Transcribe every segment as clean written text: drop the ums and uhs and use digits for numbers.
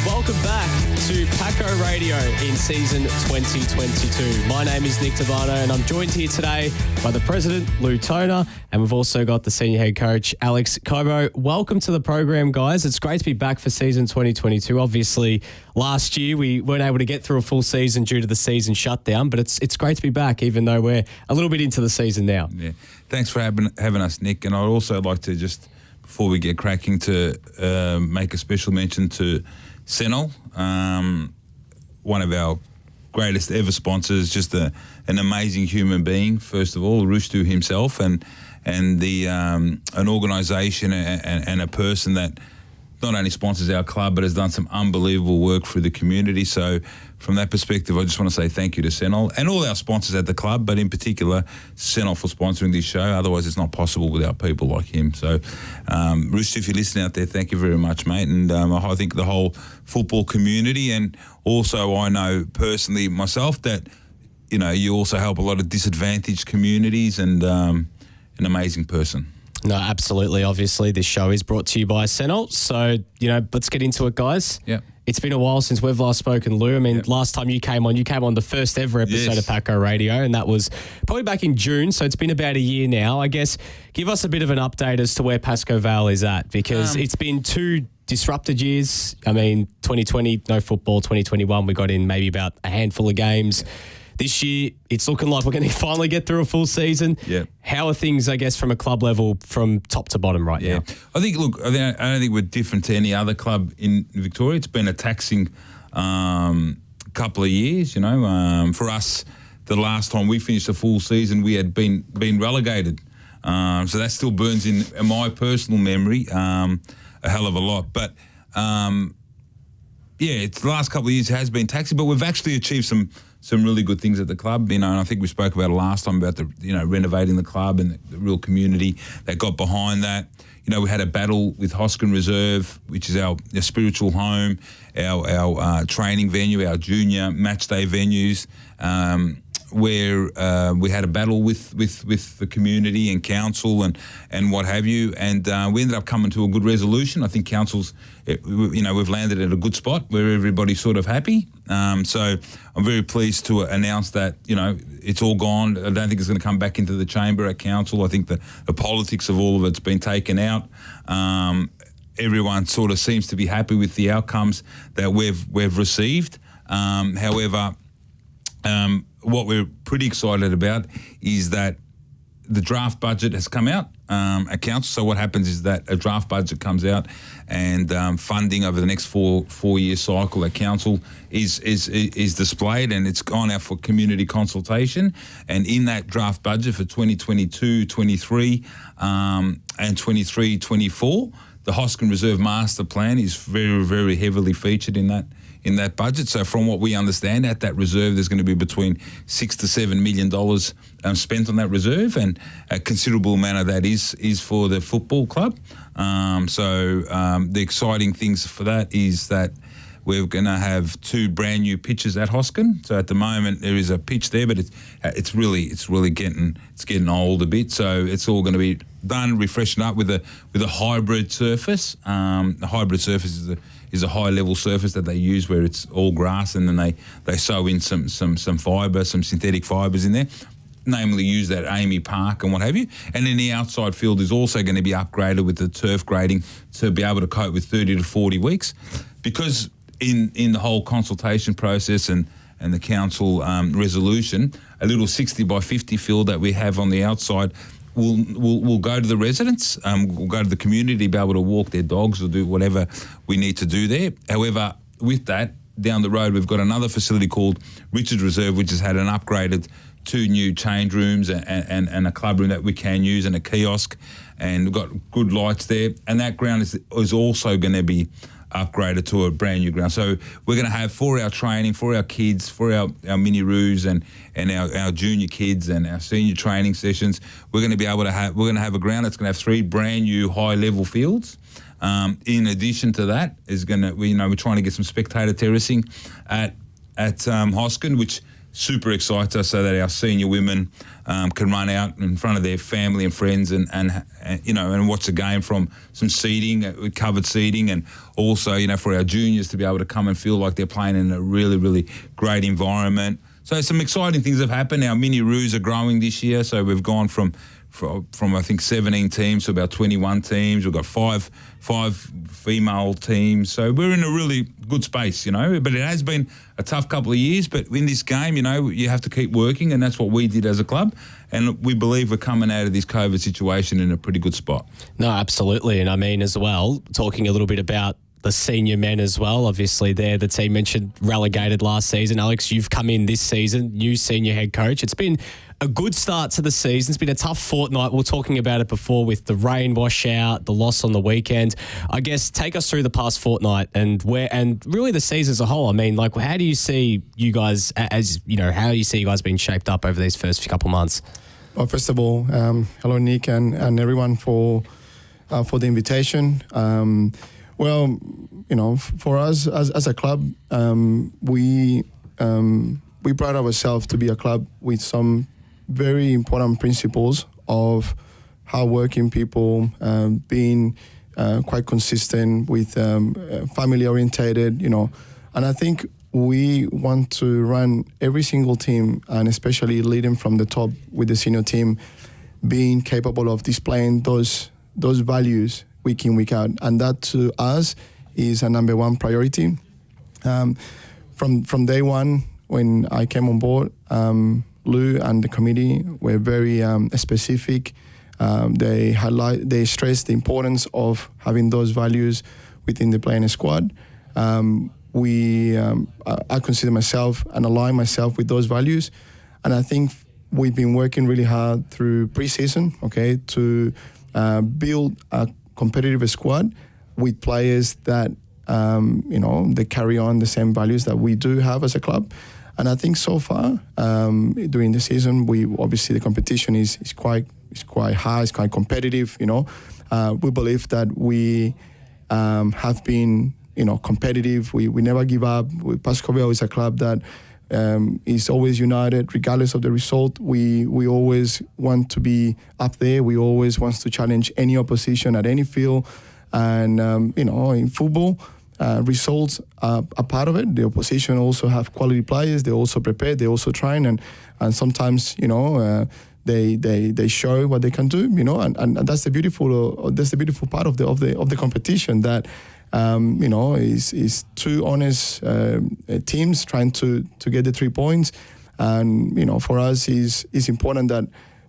Welcome back to Paco Radio in season 2022. My name is Nick Tabano and I'm joined here today by the president, Tona, and we've also got the senior head coach, Alex Cobo. Welcome to the program, guys. It's great to be back for season 2022. Obviously, last year we weren't able to get through a full season due to the season shutdown, but it's great to be back, even though we're a little bit into the season now. Yeah, thanks for having us, Nick. And I'd also like to just, before we get cracking, to make a special mention to Senol, one of our greatest ever sponsors, just an amazing human being. First of all, Rushdu himself, and the an organisation and a person that not only sponsors our club but has done some unbelievable work for the community. So from that perspective, I just want to say thank you to Senol and all our sponsors at the club, but in particular Senol for sponsoring this show. Otherwise, it's not possible without people like him. So, Rushdu, if you're listening out there, thank you very much, mate. And I think the whole football community, and also I know personally myself that, you also help a lot of disadvantaged communities, and an amazing person. No, absolutely. Obviously, this show is brought to you by Senol. So, let's get into it, guys. Yeah. It's been a while since we've last spoken, Lou. I mean, last time you came on the first ever episode of Paco Radio, and that was probably back in June, so it's been about a year now. I guess give us a bit of an update as to where Pascoe Vale is at, because it's been two disrupted years. I mean, 2020, no football. 2021, we got in maybe about a handful of games. Yeah. This year, it's looking like we're going to finally get through a full season. Yeah. How are things, I guess, from a club level, from top to bottom right now? I don't think we're different to any other club in Victoria. It's been a taxing couple of years, For us, the last time we finished a full season, we had been relegated. So that still burns in my personal memory a hell of a lot. But, it's the last couple of years has been taxing, but we've actually achieved some really good things at the club, and I think we spoke about it last time about the renovating the club and the real community that got behind that. We had a battle with Hoskin Reserve, which is our spiritual home, our training venue, our junior match day venues, where we had a battle with the community and council and what have you, and we ended up coming to a good resolution. I think council's, we've landed at a good spot where everybody's sort of happy. So I'm very pleased to announce that, it's all gone. I don't think it's going to come back into the chamber at council. I think the politics of all of it's been taken out. Everyone sort of seems to be happy with the outcomes that we've received. However, what we're pretty excited about is that the draft budget has come out at council. So what happens is that a draft budget comes out, and funding over the next four-year cycle at council is displayed, and it's gone out for community consultation. And in that draft budget for 2022-23 and 23-24, the Hoskin Reserve Master Plan is very, very heavily featured in that budget. So from what we understand, at that reserve, there's going to be between $6 to $7 million spent on that reserve, and a considerable amount of that is for the football club. The exciting things for that is that we're going to have two brand new pitches at Hoskin. So at the moment there is a pitch there, but it's really getting old a bit. So it's all going to be done, refreshed up with a hybrid surface. The hybrid surface is a high level surface that they use where it's all grass, and then they sew in some fibre, some synthetic fibres in there. Namely use that Amy Park and what have you. And then the outside field is also going to be upgraded with the turf grading to be able to cope with 30 to 40 weeks. Because in the whole consultation process and the council resolution, a little 60 by 50 field that we have on the outside will go to the residents, we'll go to the community to be able to walk their dogs or do whatever we need to do there. However, with that, down the road, we've got another facility called Richards Reserve, which has had an upgraded 2 new change rooms and a club room that we can use, and a kiosk, and we've got good lights there. And that ground is also going to be upgraded to a brand new ground. So we're going to have, for our training, for our kids, for our mini-roos and our junior kids and our senior training sessions, we're going to have a ground that's going to have 3 brand new high-level fields. In addition to that, we're trying to get some spectator terracing at Hoskin, which super excites us so that our senior women can run out in front of their family and friends and watch the game from some seating, covered seating, and also, for our juniors to be able to come and feel like they're playing in a really, really great environment. So some exciting things have happened. Our mini roos are growing this year, so we've gone from I think 17 teams to about 21 teams. We've got five female teams, so we're in a really good space, But it has been a tough couple of years. But in this game, you have to keep working, and that's what we did as a club. And we believe we're coming out of this COVID situation in a pretty good spot. No, absolutely, and I mean as well, talking a little bit about the senior men as well. Obviously, the team mentioned relegated last season. Alex, you've come in this season, new senior head coach. It's been a good start to the season. It's been a tough fortnight. We were talking about it before with the rain washout, the loss on the weekend. I guess take us through the past fortnight and really the season as a whole. I mean, how do you see you guys how do you see you guys being shaped up over these first couple months? Well, first of all, hello Nick and everyone for the invitation. For us as a club, we pride ourselves to be a club with some very important principles of hardworking people, being quite consistent with family orientated, and I think we want to run every single team, and especially leading from the top with the senior team, being capable of displaying those values week in, week out, and that to us is a number one priority. From day one, when I came on board, Lou and the committee were very specific. They stressed the importance of having those values within the playing squad. I consider myself and align myself with those values, and I think we've been working really hard through pre-season, to build a competitive squad with players that they carry on the same values that we do have as a club. And I think so far during the season, obviously the competition is quite high, it's quite competitive. We believe that we have been competitive. We never give up. Paco Radio is a club that is always united regardless of the result. We always want to be up there. We always want to challenge any opposition at any field. And in football, results are part of it. The opposition also have quality players. They're also prepared. They're also trying, and sometimes they show what they can do. And that's the beautiful part of the competition, that is two honest teams trying to get the 3 points. And for us is important that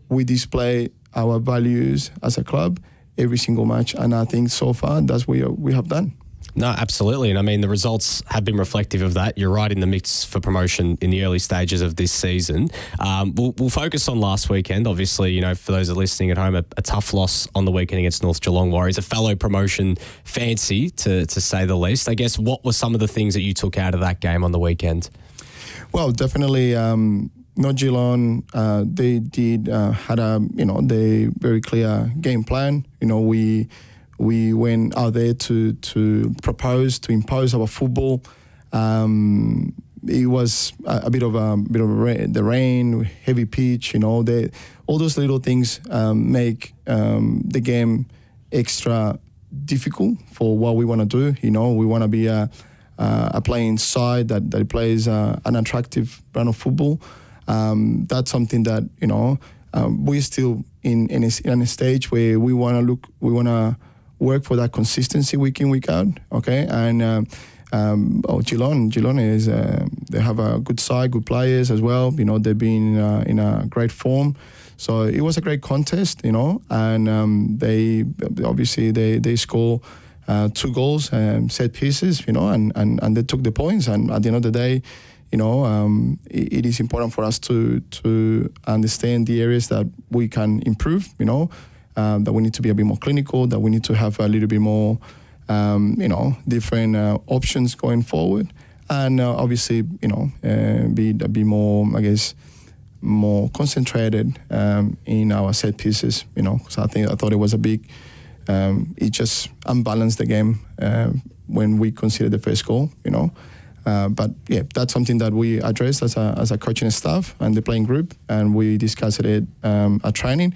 we display our values as a club every single match, and I think so far that's what we have done. No, absolutely. And I mean, the results have been reflective of that. You're right in the mix for promotion in the early stages of this season. We'll focus on last weekend. Obviously, for those that are listening at home, a tough loss on the weekend against North Geelong Warriors, a fellow promotion fancy, to say the least. I guess, what were some of the things that you took out of that game on the weekend? Well, definitely, North Geelong, they had the very clear game plan. We went out there to impose our football. It was a bit of the rain, heavy pitch. All those little things make the game extra difficult for what we want to do. We want to be a playing side that plays an attractive brand of football. That's something that we're still in a stage where we want to work for that consistency week in, week out. Okay, and Geelong is they have a good side, good players as well. They've been in a great form. So it was a great contest, and they obviously they score 2 goals, set pieces, and they took the points. And at the end of the day, it is important for us to understand the areas that we can improve, that we need to be a bit more clinical, that we need to have a little bit more, different options going forward. And obviously, be a bit more, I guess, more concentrated in our set pieces, because I thought it was a big, it just unbalanced the game when we considered the first goal, But yeah, that's something that we address as a coaching staff and the playing group, and we discussed it at training.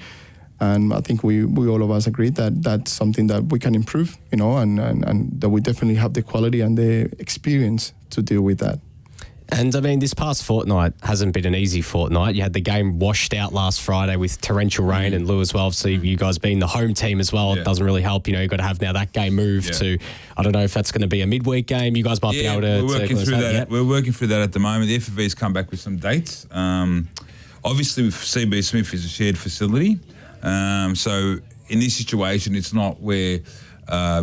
And I think we all of us agreed that that's something that we can improve, and that we definitely have the quality and the experience to deal with that. And I mean, this past fortnight hasn't been an easy fortnight. You had the game washed out last Friday with torrential rain, and Lou as well. So you guys being the home team as well, it doesn't really help. You've got to have now that game moved to, I don't know if that's going to be a midweek game. You guys might be able to. We're working through that. We're working through that at the moment. The FFV's come back with some dates. Obviously, with CB Smith is a shared facility. So in this situation, it's not where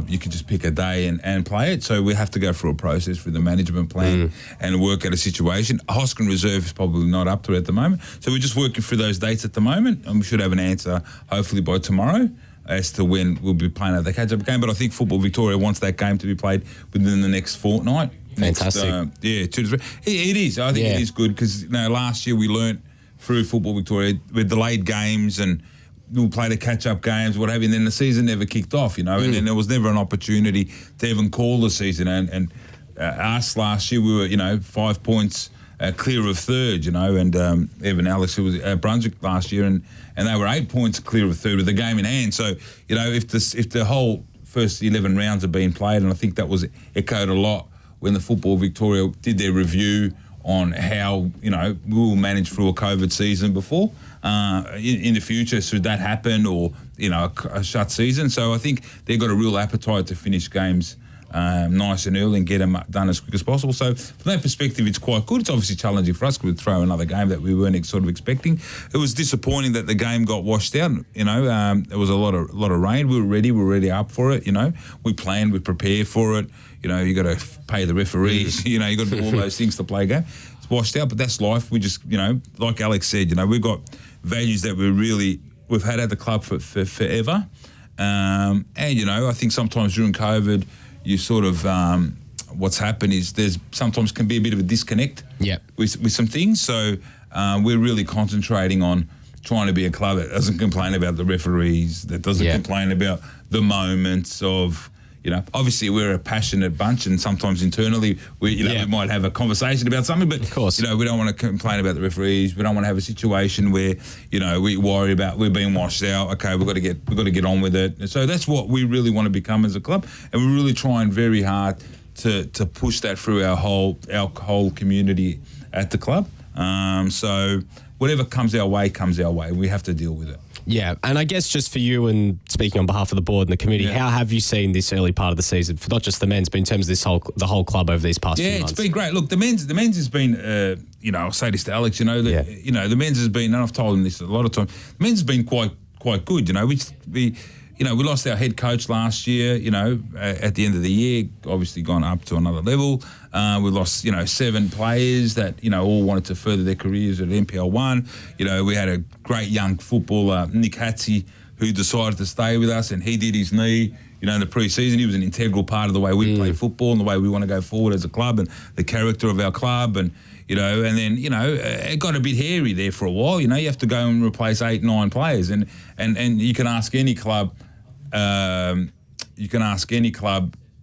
you can just pick a day and play it. So we have to go through a process for the management plan and work out a situation. Hoskin Reserve is probably not up to it at the moment. So we're just working through those dates at the moment, and we should have an answer hopefully by tomorrow as to when we'll be playing at the catch-up game. But I think Football Victoria wants that game to be played within the next fortnight. Fantastic. 2 to 3. It is. I think it is good because last year we learnt through Football Victoria with delayed games and we'll play the catch-up games, what have you, and then the season never kicked off, and then there was never an opportunity to even call the season. And us last year, we were, 5 points clear of third, and even Alex, who was at Brunswick last year, and they were 8 points clear of third with the game in hand. So, if the whole first 11 rounds have been played, and I think that was echoed a lot when the Football Victoria did their review on how, we will manage through a COVID season before. In the future, should that happen, or a shut season? So I think they've got a real appetite to finish games nice and early and get them done as quick as possible. So from that perspective, it's quite good. It's obviously challenging for us because we'd throw another game that we weren't sort of expecting. It was disappointing that the game got washed out. There was a lot of rain. We were ready up for it. We planned, we prepared for it. You got to pay the referees. You got to do all those things to play a game. It's washed out, but that's life. We just, like Alex said, we've got values that we've had at the club for forever. And, I think sometimes during COVID, you sort of, what's happened is there's sometimes can be a bit of a disconnect with some things. So we're really concentrating on trying to be a club that doesn't complain about the referees, that doesn't complain about the moments of, obviously we're a passionate bunch, and sometimes internally we might have a conversation about something, but of course, we don't want to complain about the referees. We don't want to have a situation where, we worry about we're being washed out. Okay, we've got to get on with it. And so that's what we really want to become as a club, and we're really trying very hard to push that through our whole community at the club. So whatever comes our way. We have to deal with it. Yeah, and I guess just for you, and speaking on behalf of the board and the committee, how have you seen this early part of the season, for not just the men's, but in terms of the whole club over these past few months? It's been great. Look, the men's has been, I'll say this to Alex, the men's has been, and I've told him this a lot of times, the men's has been quite good. We lost our head coach last year, at the end of the year, obviously gone up to another level. We lost, 7 players that, all wanted to further their careers at NPL1. We had a great young footballer, Nick Hatsey, who decided to stay with us, and he did his knee, in the pre-season. He was an integral part of the way we play football and the way we want to go forward as a club and the character of our club. And, and then, it got a bit hairy there for a while. You have to go and replace 8, 9 players. And you can ask any club,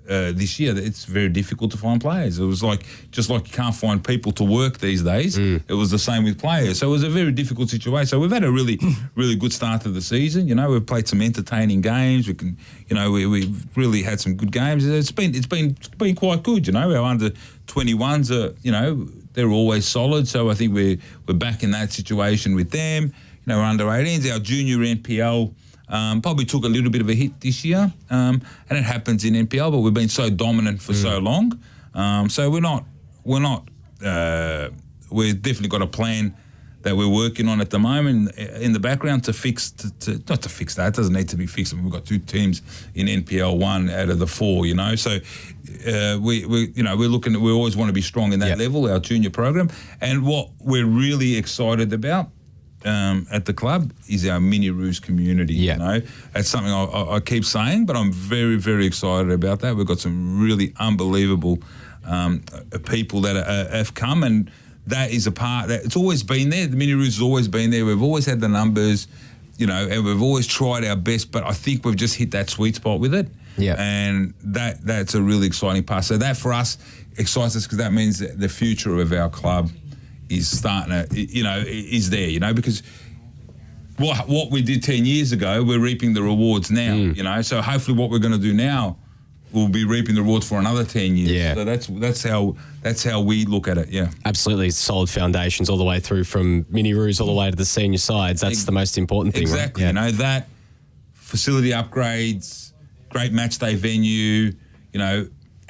this year that it's very difficult to find players. It was just like you can't find people to work these days. It was the same with players. So it was a very difficult situation. So we've had a really, really good start to the season. We've played some entertaining games. We can, we've really had some good games. It's been quite good. Our under 21s are, they're always solid. So I think we're back in that situation with them. We're under 18s. Our junior NPL. Probably took a little bit of a hit this year, and it happens in NPL. But we've been so dominant for so long, so we've definitely got a plan that we're working on at the moment in the background to fix. Not to fix that; it doesn't need to be fixed. We've got 2 teams in NPL1 out of the 4. So we're looking. We always want to be strong in that level, our junior program, and what we're really excited about. At the club is our Mini Roos community. That's something I keep saying, but I'm very, very excited about that. We've got some really unbelievable people that have come, and that is a part that it's always been there. The Mini Roos has always been there. We've always had the numbers, and we've always tried our best, but I think we've just hit that sweet spot with it. Yeah. And that's a really exciting part. So that for us excites us because that means that the future of our club is starting to, is there, because what we did 10 years ago, we're reaping the rewards now, So hopefully what we're going to do now, we'll be reaping the rewards for another 10 years. Yeah. So that's how we look at it, yeah. Absolutely. Solid foundations all the way through from mini roos all the way to the senior sides. That's the most important thing, exactly, right? Yeah. That, facility upgrades, great match day venue,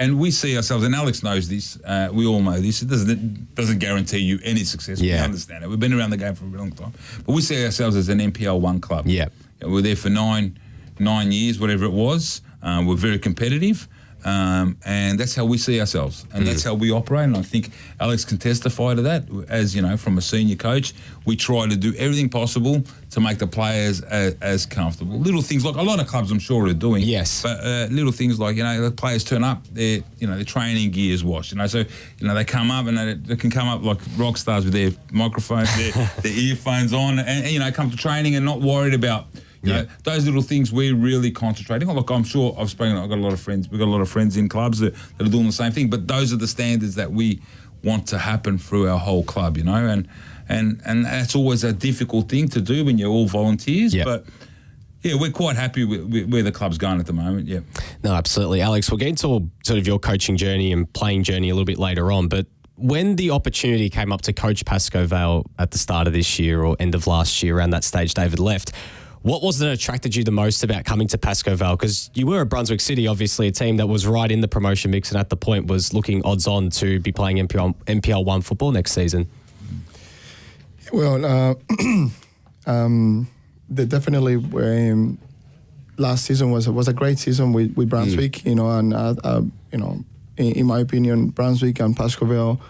and we see ourselves, and Alex knows this, we all know this, it doesn't guarantee you any success. Yeah. We understand it. We've been around the game for a long time. But we see ourselves as an NPL1 club. Yeah. We're there for nine years, whatever it was. We're very competitive, and that's how we see ourselves, and that's how we operate. And I think Alex can testify to that. As from a senior coach, we try to do everything possible to make the players as comfortable. Little things like a lot of clubs, I'm sure, are doing. Yes. But little things like the players turn up, their training gear is washed. So they come up and they can come up like rock stars with their microphones, their earphones on, and come to training and not worried about. Those little things we're really concentrating on. Look, I'm sure I've got a lot of friends. We've got a lot of friends in clubs that are doing the same thing. But those are the standards that we want to happen through our whole club, and that's always a difficult thing to do when you're all volunteers. Yep. But we're quite happy with where the club's going at the moment. Yeah. No, absolutely, Alex. We'll get into sort of your coaching journey and playing journey a little bit later on, but when the opportunity came up to coach Pascoe Vale at the start of this year or end of last year, around that stage, David left. What was it that attracted you the most about coming to Pascoe Vale? Because you were at Brunswick City, obviously a team that was right in the promotion mix and at the point was looking odds on to be playing NPL1 football next season. Well, they definitely last season was a great season with Brunswick, and in my opinion, Brunswick and Pascoe Vale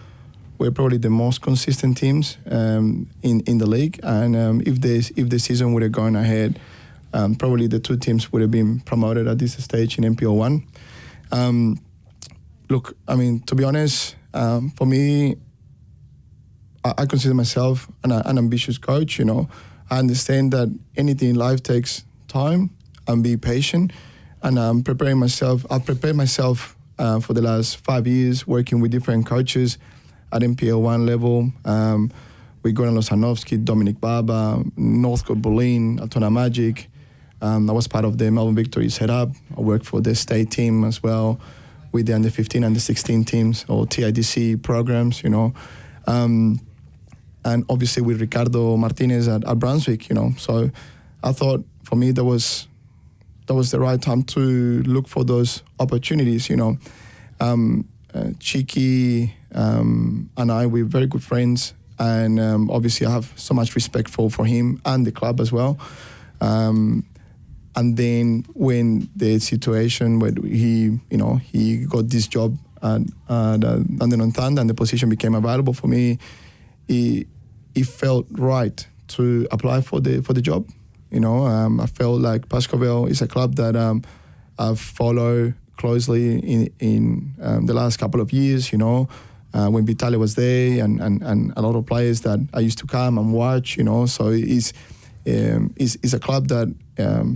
were probably the most consistent teams in the league, and if the season would have gone ahead, probably the two teams would have been promoted at this stage in NPL1. Look, I mean, to be honest, for me, I consider myself an ambitious coach. I understand that anything in life takes time and be patient, and I've prepared myself for the last 5 years working with different coaches at NPL1 level, with Goran Losanovsky, Dominic Baba, Northcote Boleyn, Tona Magic. I was part of the Melbourne Victory setup. I worked for the state team as well, with the under 15, under 16 teams or TIDC programs, and obviously with Ricardo Martinez at Brunswick, So I thought for me that was the right time to look for those opportunities, Cheeky and I, we're very good friends, and obviously I have so much respect for him and the club as well. And then when the situation where he got this job at London Thunder and the position became available for me, it felt right to apply for the job. I felt like Pascoe Vale is a club that I follow closely in the last couple of years, when Vitaly was there and a lot of players that I used to come and watch, so it's a club that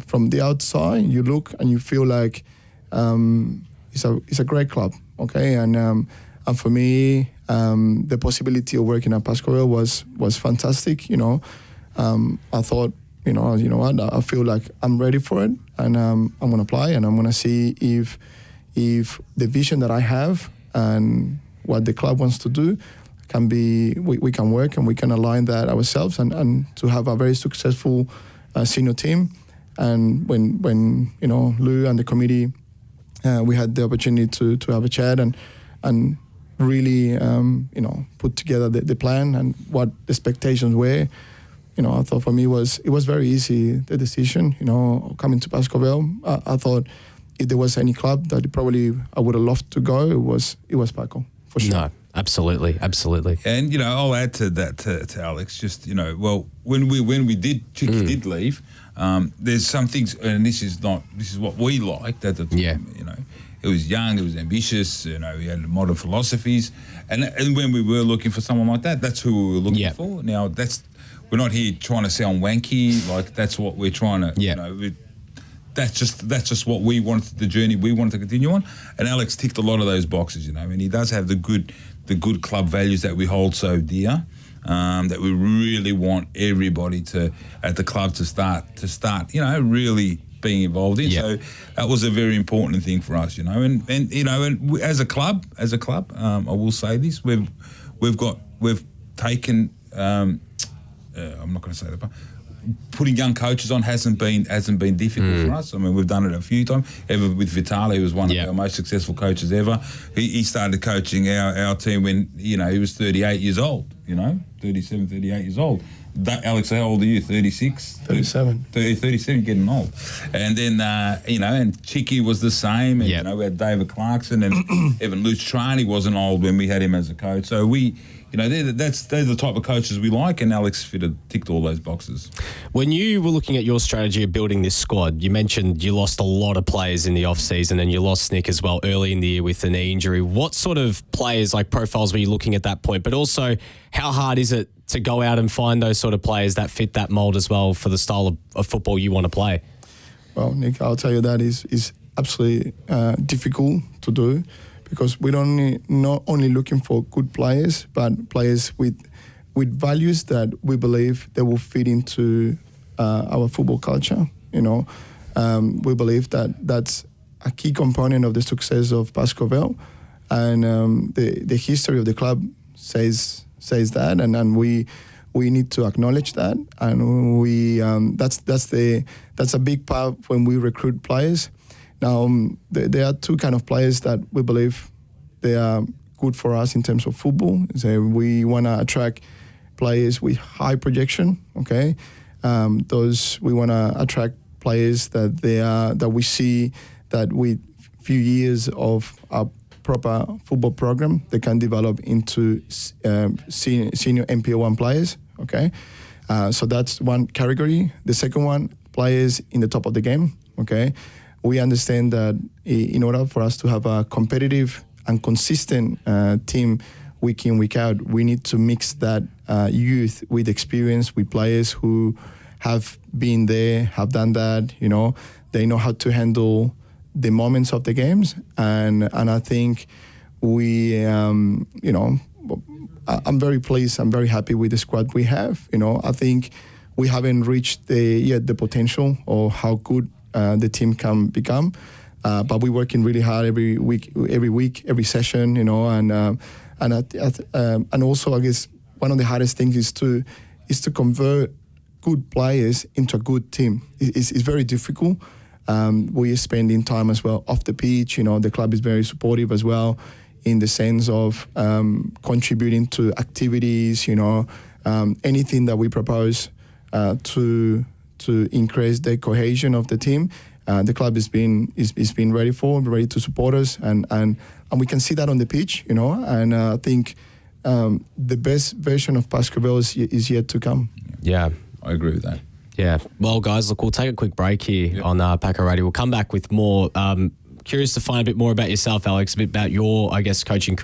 from the outside you look and you feel like it's a great club, okay, and for me the possibility of working at Pascoe Vale was fantastic, I thought, you know what, I feel like I'm ready for it, and I'm going to apply, and I'm going to see if the vision that I have and what the club wants to do can be, we can work and we can align that ourselves and to have a very successful senior team. And when Lou and the committee, we had the opportunity to have a chat and really put together the plan and what the expectations were. I thought for me it was very easy, the decision, coming to Pascoe Vale. I thought if there was any club that probably I would have loved to go, it was Paco, for sure. No, absolutely. And I'll add to that to Alex. Just well, when Chicky did leave, there's some things, and this is what we liked at the time. Yeah. It was young, it was ambitious. He had modern philosophies, and when we were looking for someone like that, that's who we were looking for. Now we're not here trying to sound wanky. Like that's what we're trying to. that's just what we wanted, the journey we wanted to continue on. And Alex ticked a lot of those boxes, you know, and he does have the good club values that we hold so dear, that we really want everybody at the club to start, you know, really being involved in. Yep. So that was a very important thing for us, you know, and you know, and as a club, I will say this: we've taken. I'm not going to say that, but putting young coaches on hasn't been difficult for us. I mean, we've done it a few times. Ever with Vitali, who was one of our most successful coaches ever. He started coaching our team when, you know, he was 38 years old. You know, 37, 38 years old. Alex, how old are you? 36? 37. 37, getting old. And then, you know, and Chicky was the same. And, you know, we had David Clarkson and Evan Luciani wasn't old when we had him as a coach. So we, you know, they're the type of coaches we like, and Alex ticked all those boxes. When you were looking at your strategy of building this squad, you mentioned you lost a lot of players in the off-season and you lost Nick as well early in the year with a knee injury. What sort of players, like profiles, were you looking at that point? But also, how hard is it to go out and find those sort of players that fit that mould as well for the style of football you want to play? Well, Nick, I'll tell you that is absolutely difficult to do, because we're not only looking for good players, but players with values that we believe they will fit into our football culture. You know, we believe that that's a key component of the success of Pascovel, and the history of the club says that, and we need to acknowledge that, and we that's a big part when we recruit players. Now, there are two kind of players that we believe they are good for us in terms of football. So we want to attract players with high projection. Okay, those we want to attract players that we see that with few years of a proper football program, they can develop into senior NPL1 players. Okay, so that's one category. The second one, players in the top of the game. Okay. We understand that in order for us to have a competitive and consistent team week in, week out, we need to mix that youth with experience, with players who have been there, have done that, you know. They know how to handle the moments of the games. And I think we, you know, I'm very pleased, I'm very happy with the squad we have. You know, I think we haven't reached the potential or how good the team can become, but we're working really hard every week, every session, you know, and also I guess one of the hardest things is to convert good players into a good team. It's very difficult. We're spending time as well off the pitch. You know, the club is very supportive as well in the sense of contributing to activities. You know, anything that we propose to increase the cohesion of the team. The club is being ready to support us, and we can see that on the pitch, you know. And I think the best version of Pascovel is yet to come. Yeah, I agree with that. Yeah. Well, guys, look, we'll take a quick break here on Paco Radio. We'll come back with more. Curious to find a bit more about yourself, Alex, a bit about your, I guess, coaching,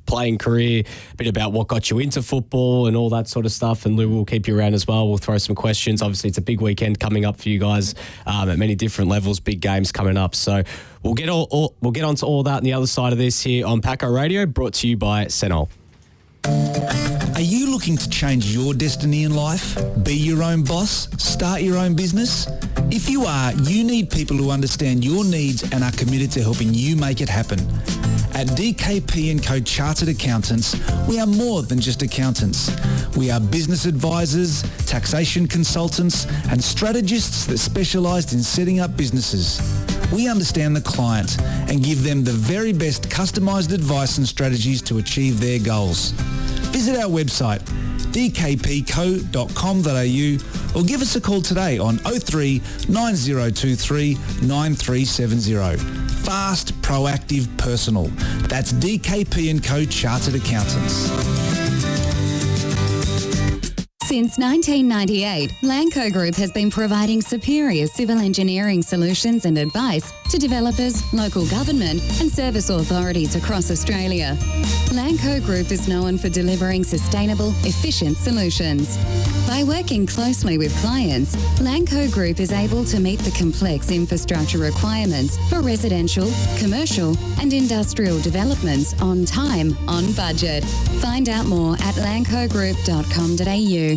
playing career, a bit about what got you into football and all that sort of stuff. And Lou will keep you around as well. We'll throw some questions. Obviously, it's a big weekend coming up for you guys at many different levels, big games coming up. So we'll get on to all that on the other side of this here on Paco Radio, brought to you by Senol. Are you looking to change your destiny in life? Be your own boss? Start your own business? If you are, you need people who understand your needs and are committed to helping you make it happen. At DKP&Co Chartered Accountants, we are more than just accountants. We are business advisors, taxation consultants, and strategists that specialise in setting up businesses. We understand the client and give them the very best customised advice and strategies to achieve their goals. Visit our website dkpco.com.au or give us a call today on 03 9023 9370. Fast, proactive, personal. That's DKP&Co Chartered Accountants. Since 1998, Lanco Group has been providing superior civil engineering solutions and advice to developers, local government and service authorities across Australia. Lanco Group is known for delivering sustainable, efficient solutions. By working closely with clients, Lanco Group is able to meet the complex infrastructure requirements for residential, commercial and industrial developments on time, on budget. Find out more at lancogroup.com.au.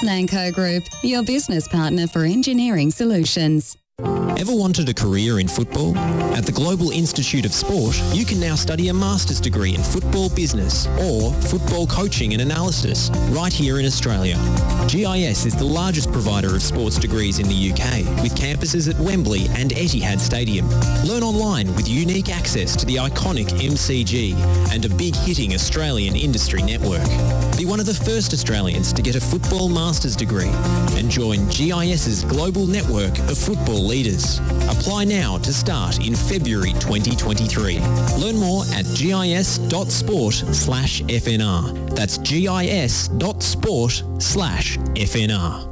Lanco Group, your business partner for engineering solutions. Ever wanted a career in football? At the Global Institute of Sport, you can now study a master's degree in football business or football coaching and analysis right here in Australia. GIS is the largest provider of sports degrees in the UK, with campuses at Wembley and Etihad Stadium. Learn online with unique access to the iconic MCG and a big-hitting Australian industry network. Be one of the first Australians to get a football master's degree and join GIS's global network of football leaders. Apply now to start in February 2023. Learn more at gis.sport/FNR. That's gis.sport/FNR.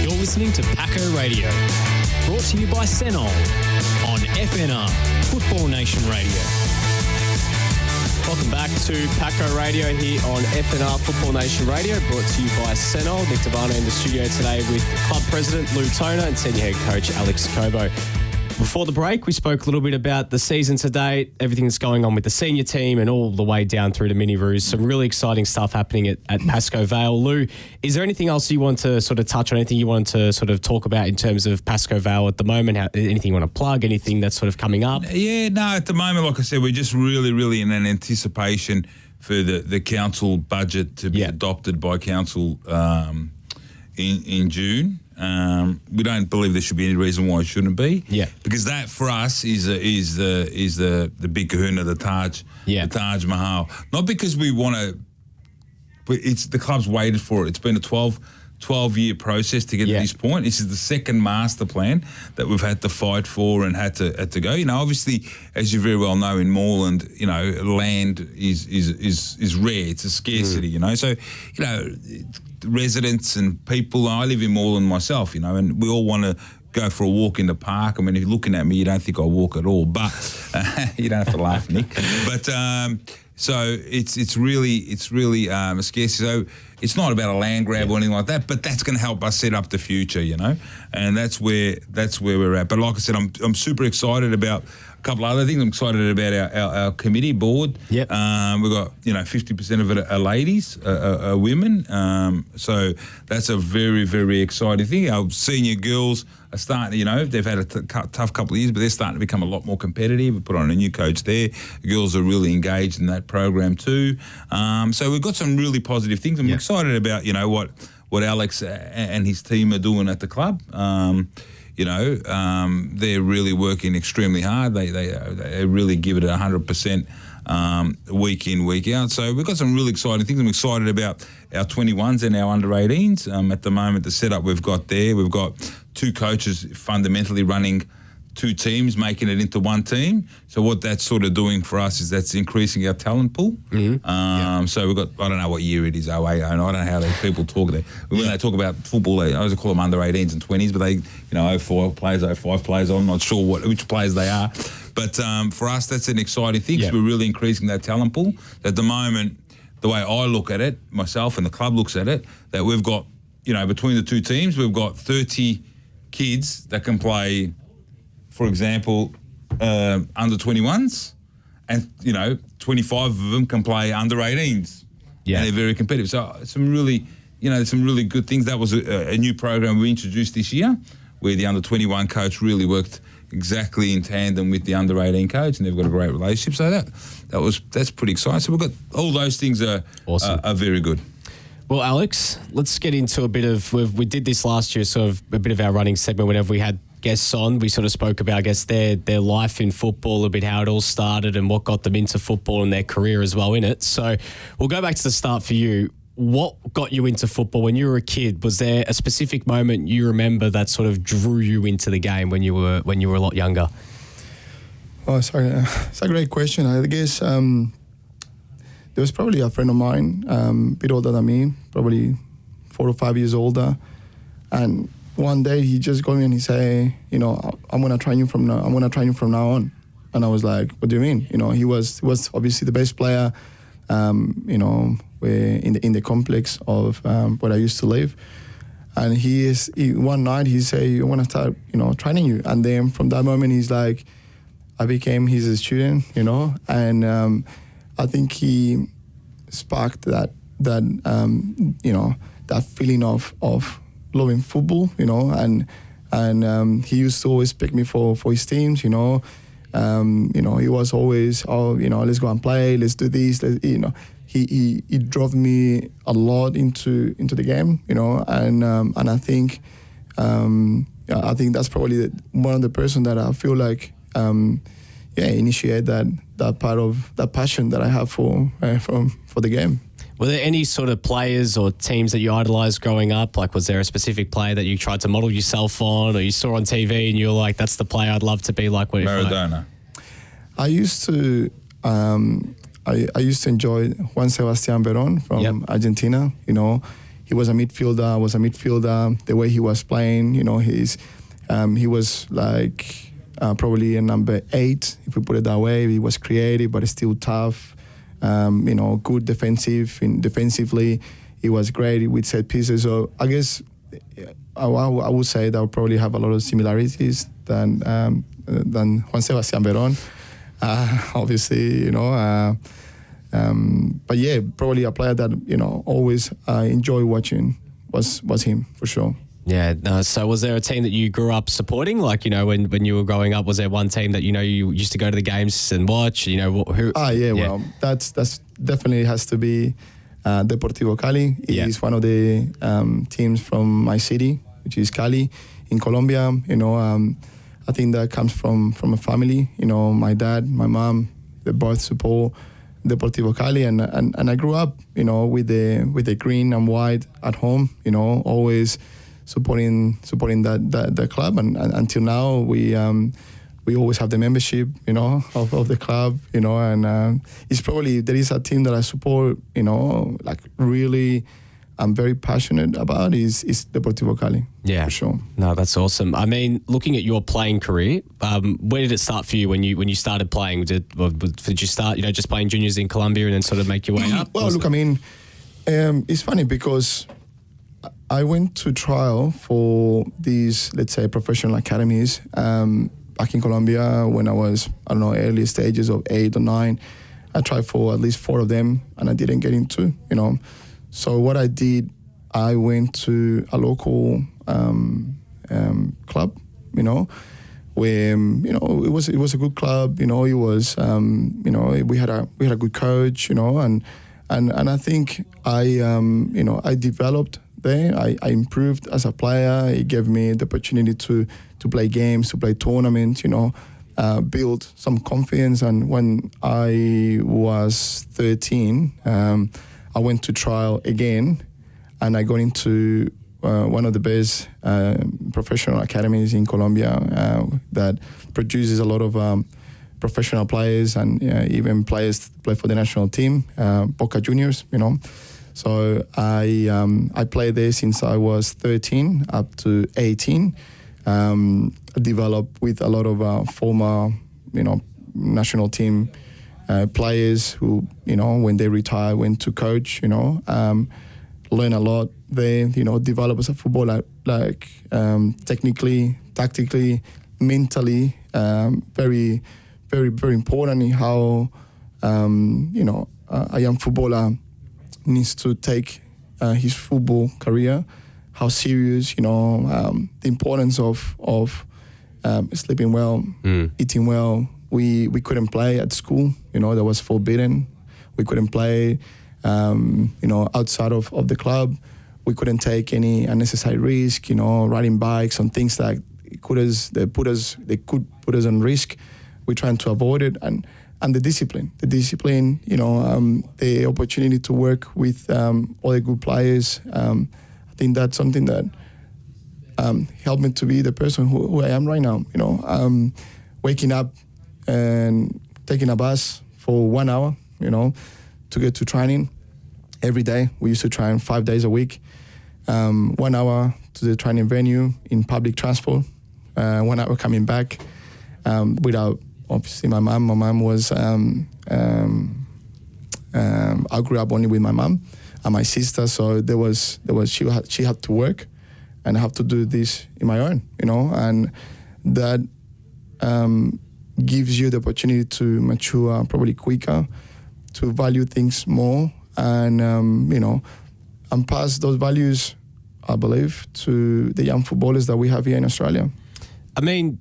You're listening to Paco Radio, brought to you by Senol on FNR, Football Nation Radio. Welcome back to Paco Radio here on FNR Football Nation Radio, brought to you by Senol. Nick Devano in the studio today with Club President Lou Tona and Senior Head Coach Alex Cobo. Before the break, we spoke a little bit about the season to date, everything that's going on with the senior team and all the way down through to Mini Roos. Some really exciting stuff happening at Pascoe Vale. Lou, is there anything else you want to sort of touch on, anything you want to sort of talk about in terms of Pascoe Vale at the moment? Anything you want to plug, anything that's sort of coming up? Yeah, no, at the moment, like I said, we're just really in an anticipation for the council budget to be adopted by council in June. We don't believe there should be any reason why it shouldn't be. Yeah. Because that for us is the big kahuna, the Taj Taj Mahal. Not because we want to, but it's the club's waited for it. It's been a 12-year process to get to this point. This is the second master plan that we've had to fight for and had to go. You know, obviously, as you very well know, in Moreland, you know, land is rare. It's a scarcity. You know, so you know, residents and people. I live in Moreland myself. You know, and we all want to go for a walk in the park. I mean, if you're looking at me, you don't think I walk at all, but you don't have to laugh, Nick. But so it's really a scarcity. So it's not about a land grab or anything like that, but that's going to help us set up the future, you know, and that's where we're at. But like I said, I'm super excited about a couple of other things. I'm excited about our committee board. Yep. We've got 50% of it are ladies, are women. So that's a very exciting thing. Our senior girls are starting. You know, they've had a tough couple of years, but they're starting to become a lot more competitive. We put on a new coach there. The girls are really engaged in that program too. So we've got some really positive things. I'm excited about what Alex and his team are doing at the club. They're really working extremely hard. They really give it 100% week in, week out. So we've got some really exciting things. I'm excited about our 21s and our under 18s. At the moment, the setup we've got there, we've got two coaches fundamentally running two teams, making it into one team. So what that's sort of doing for us is that's increasing our talent pool. Mm-hmm. So we've got, I don't know what year it is, 08, 09, I don't know how these people talk there. When they talk about football, I always call them under 18s and 20s, but they, 04 players, 05 players, I'm not sure which players they are. But for us, that's an exciting thing. Yep. So we're really increasing that talent pool. At the moment, the way I look at it, myself and the club looks at it, that we've got, between the two teams, we've got 30 kids that can play, for example, under 21s, and 25 of them can play under 18s. Yeah, and they're very competitive. So some really good things. That was a new program we introduced this year, where the under 21 coach really worked exactly in tandem with the under 18 coach, and they've got a great relationship. So that's pretty exciting. So we've got all those things are awesome. Are very good. Well, Alex, let's get into a bit of. We did this last year, sort of a bit of our running segment. Whenever we had guests on, we sort of spoke about, I guess, their life in football, a bit how it all started and what got them into football and their career as well in it. So we'll go back to the start for you. What got you into football when you were a kid? Was there a specific moment you remember that sort of drew you into the game when you were a lot younger? Oh, sorry. It's a great question. I guess there was probably a friend of mine, a bit older than me, probably 4 or 5 years older. And one day he just called me and he said, I'm going to train you from now. I'm going to train you from now on. And I was like, what do you mean? He was obviously the best player, we're in the complex of where I used to live. And one night he said, I want to start, training you. And then from that moment, he's like, I became his student, and I think he sparked that feeling of loving football, and he used to always pick me for his teams, he was always, let's go and play, let's do this, he drove me a lot into the game, and I think that's probably one of the person that I feel like initiate that part of that passion that I have for the game. Were there any sort of players or teams that you idolized growing up? Like, was there a specific player that you tried to model yourself on, or you saw on TV and you were like, "That's the player I'd love to be like"? Maradona. I used to enjoy Juan Sebastián Verón from Argentina. He was a midfielder. I was a midfielder. The way he was playing, he was like probably a number 8, if we put it that way. He was creative, but still tough. Good defensively. He was great with set pieces. So I guess I would say that would probably have a lot of similarities than Juan Sebastián Verón. Obviously, but yeah, probably a player that always enjoy watching was him for sure. Yeah. So was there a team that you grew up supporting? Like, when you were growing up, was there one team that, you used to go to the games and watch? Who? Well, that's definitely has to be Deportivo Cali. It's one of the teams from my city, which is Cali in Colombia. I think that comes from a family. My dad, my mom, they both support Deportivo Cali, and I grew up, with the green and white at home. Always supporting that club, and until now we always have the membership, of the club, and it's probably there is a team that I support, like really I'm very passionate about is Deportivo Cali. Yeah, for sure. No, that's awesome. I mean, looking at your playing career, where did it start for you when you started playing? Did you start, just playing juniors in Colombia and then sort of make your way up? Well, look, I mean, it's funny because I went to trial for these, let's say, professional academies back in Colombia when I was, early stages of 8 or 9. I tried for at least 4 of them and I didn't get into, So what I did, I went to a local club, where it was a good club. It was we had a good coach, and I think I developed there. I improved as a player. It gave me the opportunity to play games, to play tournaments, build some confidence. And when I was 13, I went to trial again, and I got into one of the best professional academies in Colombia that produces a lot of professional players and even players that play for the national team, Boca Juniors, So I played there since I was 13 up to 18. Developed with a lot of former, national team players who, when they retire, went to coach, learn a lot there, develop as a footballer, like technically, tactically, mentally, very, very, very important in how, a young footballer needs to take his football career, how serious, the importance of sleeping well, eating well. We couldn't play at school, that was forbidden. We couldn't play, outside of the club. We couldn't take any unnecessary risk, riding bikes on things that they could put us on risk. We're trying to avoid it, and the discipline, the opportunity to work with other good players. I think that's something that helped me to be the person who I am right now. Waking up and taking a bus for 1 hour, to get to training every day. We used to train 5 days a week. 1 hour to the training venue in public transport. 1 hour coming back without, obviously, my mom. My mom was, I grew up only with my mom and my sister, so she had to work, and I have to do this in my own, and that gives you the opportunity to mature probably quicker, to value things more, and and pass those values, I believe, to the young footballers that we have here in Australia. I mean,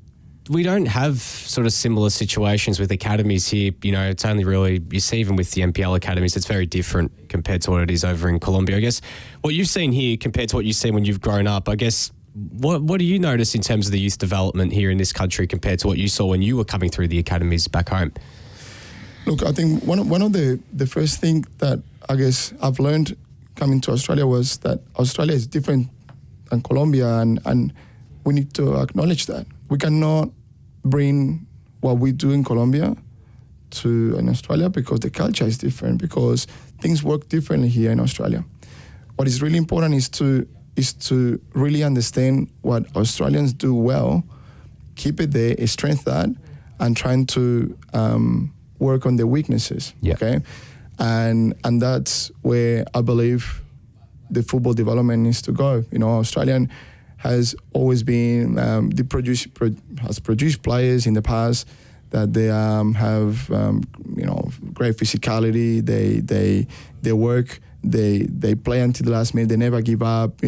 we don't have sort of similar situations with academies here. It's only really, you see even with the NPL academies, it's very different compared to what it is over in Colombia. I guess what you've seen here compared to what you've seen when you've grown up, I guess, what do you notice in terms of the youth development here in this country compared to what you saw when you were coming through the academies back home? Look, I think one of the first thing that I guess I've learned coming to Australia was that Australia is different than Colombia, and we need to acknowledge that. We cannot bring what we do in Colombia to in Australia because the culture is different, because things work differently here in Australia. What is really important is to really understand what Australians do well, keep it there, strengthen that, and trying to work on the weaknesses. Yeah. Okay, and that's where I believe the football development needs to go. Australian has always been has produced players in the past that they have great physicality. They work. They play until the last minute. They never give up.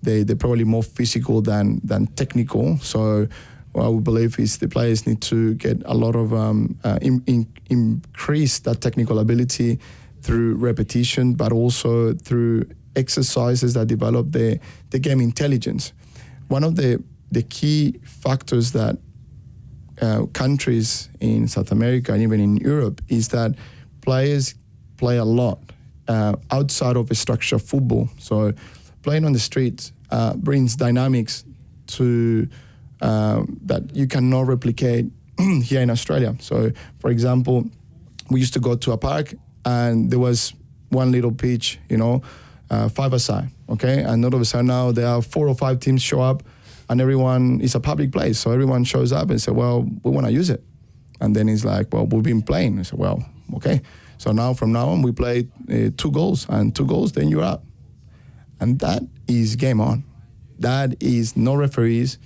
They're probably more physical than technical. So what we believe is the players need to get a lot of increase that technical ability through repetition, but also through exercises that develop the game intelligence. One of the key factors that countries in South America and even in Europe is that players play a lot outside of a structured football. So playing on the streets brings dynamics to that you cannot replicate here in Australia. So, for example, we used to go to a park and there was one little pitch, 5-a-side, okay? And all of a sudden now there are 4 or 5 teams show up and everyone is a public place. So everyone shows up and say, well, we want to use it. And then it's like, well, we've been playing. I said, well, okay. So from now on, we play 2 goals, and 2 goals, then you're up. And that is game on. That is no referees.